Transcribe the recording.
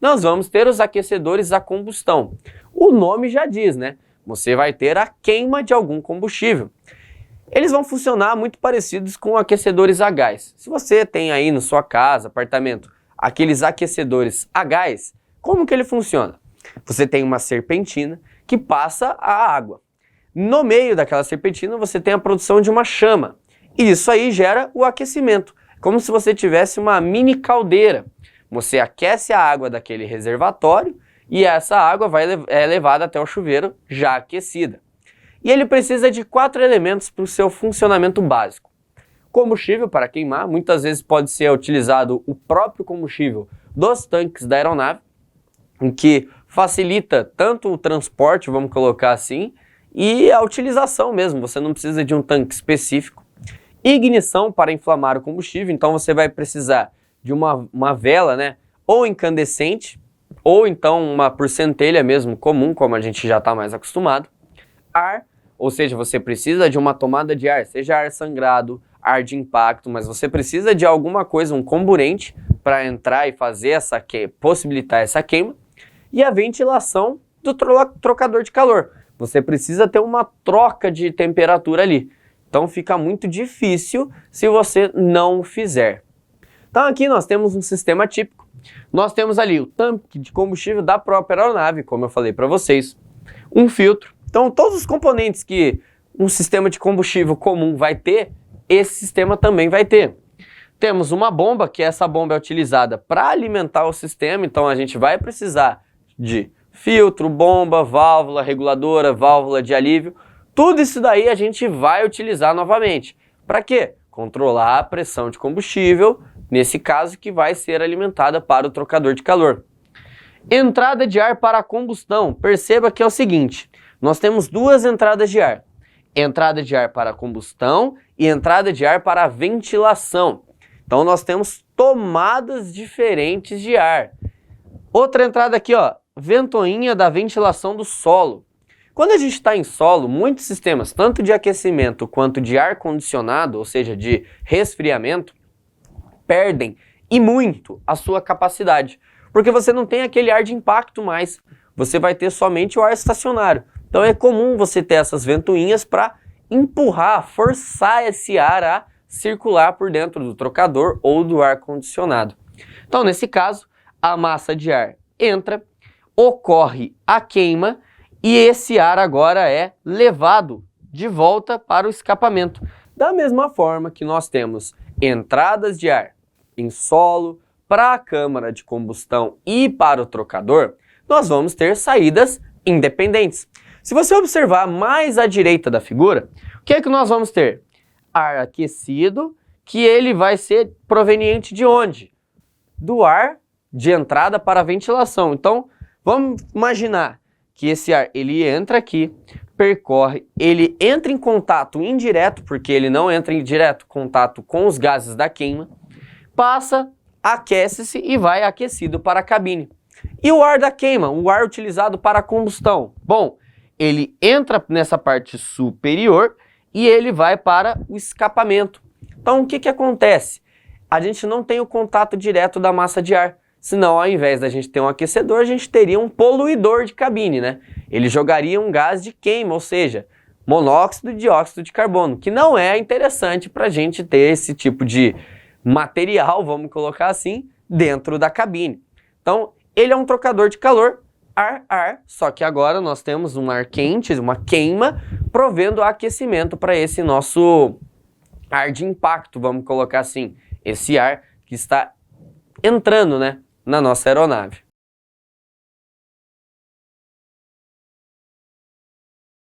nós vamos ter os aquecedores a combustão. O nome já diz, né? Você vai ter a queima de algum combustível. Eles vão funcionar muito parecidos com aquecedores a gás. Se você tem aí na sua casa, apartamento, aqueles aquecedores a gás, como que ele funciona? Você tem uma serpentina que passa a água. No meio daquela serpentina você tem a produção de uma chama. E isso aí gera o aquecimento, como se você tivesse uma mini caldeira. Você aquece a água daquele reservatório e essa água é levada até o chuveiro já aquecida. E ele precisa de 4 elementos para o seu funcionamento básico. Combustível para queimar, muitas vezes pode ser utilizado o próprio combustível dos tanques da aeronave, em que facilita tanto o transporte, vamos colocar assim, e a utilização mesmo, você não precisa de um tanque específico. Ignição para inflamar o combustível, então você vai precisar de uma vela, né, ou incandescente, ou então uma por centelha mesmo comum, como a gente já está mais acostumado. Ar, ou seja, você precisa de uma tomada de ar, seja ar sangrado, ar de impacto, mas você precisa de alguma coisa, um comburente, para entrar e fazer possibilitar essa queima. E a ventilação do trocador de calor. Você precisa ter uma troca de temperatura ali. Então fica muito difícil se você não o fizer. Então aqui nós temos um sistema típico. Nós temos ali o tanque de combustível da própria aeronave, como eu falei para vocês. Um filtro. Então todos os componentes que um sistema de combustível comum vai ter, esse sistema também vai ter. Temos uma bomba, que essa bomba é utilizada para alimentar o sistema, então a gente vai precisar de filtro, bomba, válvula reguladora, válvula de alívio. Tudo isso daí a gente vai utilizar novamente. Para quê? Controlar a pressão de combustível, nesse caso que vai ser alimentada para o trocador de calor. Entrada de ar para a combustão. Perceba que é o seguinte, nós temos 2 entradas de ar. Entrada de ar para a combustão e entrada de ar para a ventilação. Então nós temos tomadas diferentes de ar. Outra entrada aqui, ó, ventoinha da ventilação do solo. Quando a gente está em solo, muitos sistemas, tanto de aquecimento quanto de ar-condicionado, ou seja, de resfriamento, perdem e muito a sua capacidade, porque você não tem aquele ar de impacto mais, você vai ter somente o ar estacionário. Então é comum você ter essas ventoinhas para empurrar, forçar esse ar a circular por dentro do trocador ou do ar-condicionado. Então nesse caso, a massa de ar entra, ocorre a queima e esse ar agora é levado de volta para o escapamento. Da mesma forma que nós temos entradas de ar em solo, para a câmara de combustão e para o trocador, nós vamos ter saídas independentes. Se você observar mais à direita da figura, o que é que nós vamos ter? Ar aquecido, que ele vai ser proveniente de onde? Do ar de entrada para a ventilação. Então, vamos imaginar que esse ar, ele entra aqui, percorre, ele entra em contato indireto, porque ele não entra em direto contato com os gases da queima, passa, aquece-se e vai aquecido para a cabine. E o ar da queima, o ar utilizado para a combustão? Bom, ele entra nessa parte superior e ele vai para o escapamento. Então, o que que acontece? A gente não tem o contato direto da massa de ar. Senão, ao invés da gente ter um aquecedor, a gente teria um poluidor de cabine, né? Ele jogaria um gás de queima, ou seja, monóxido e dióxido de carbono, que não é interessante para a gente ter esse tipo de material, vamos colocar assim, dentro da cabine. Então, ele é um trocador de calor, ar, só que agora nós temos um ar quente, uma queima, provendo aquecimento para esse nosso ar de impacto, vamos colocar assim, esse ar que está entrando, né, na nossa aeronave.